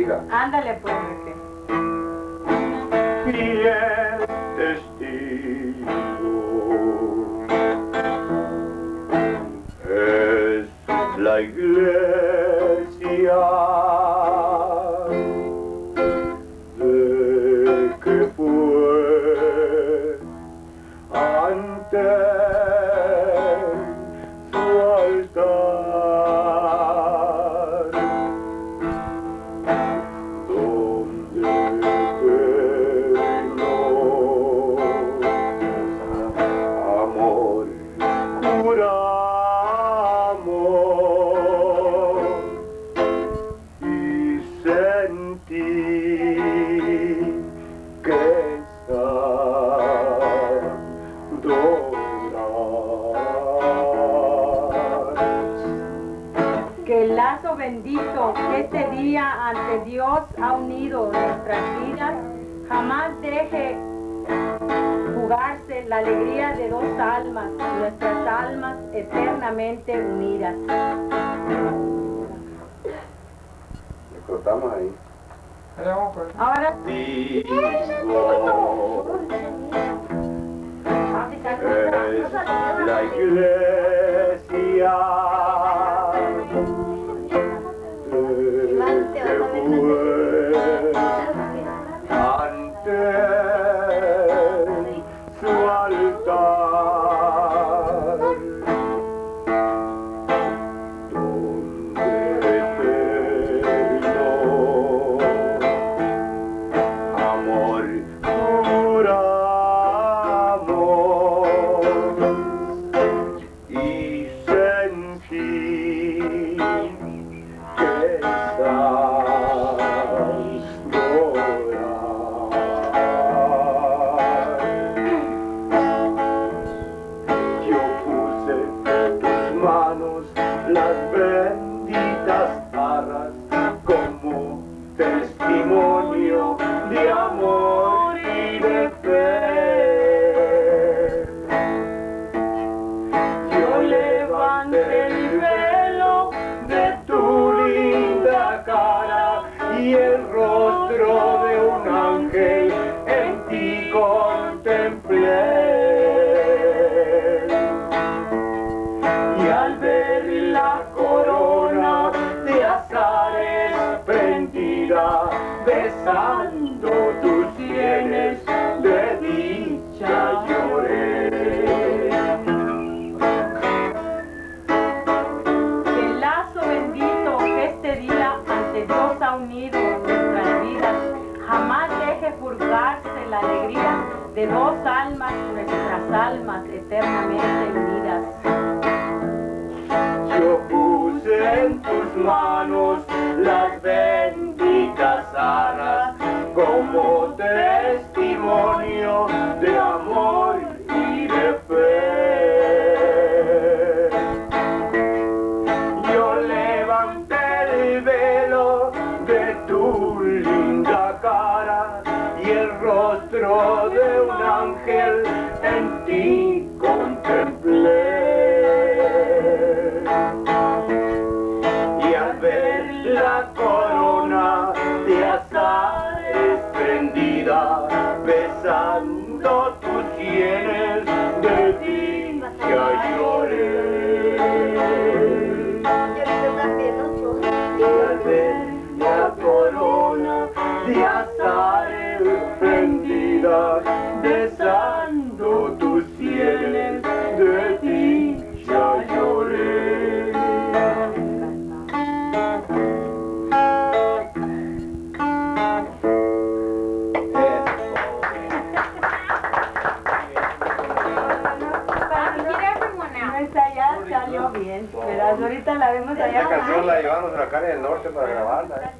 bendiga. Ándale pues, Enrique. Fiel testigo es la iglesia de que fue ante su altar, donde amor cura amor, y sentí que Que el lazo bendito que este día ante Dios ha unido nuestras vidas jamás deje fugarse la alegría de dos almas, nuestras almas eternamente unidas. Le cortamos ahí. Ahora es la iglesia que fue ante su altar, donde eterno amor pura amor, y sentí que yo puse en tus manos las benditas arras como testimonio de amor y de fe. Yo levanté el velo de tu linda cara y el rostro de un ángel en ti contemplé. Y al ver la corona de azares prendida, besando tus sienes de dicha lloré. que el lazo bendito que este día ante Dios ha unido nuestras vidas jamás deje furgarse la alegría de dos almas, nuestras almas eternamente unidas. Yo puse en tus manos las benditas arras como testimonio de amor y de fe. Yo levanté el velo de tu linda cara y el rostro de un ángel en ti contemplé. Y al ver la corona de azares prendida, besando tus sienes de dicha lloré. Y al ver la corona de azares prendida, besando tus sienes de dicha lloré. Nuestra ya salió bien, pero ahorita la vemos allá. Esta canción la llevamos a la calle del norte para grabarla.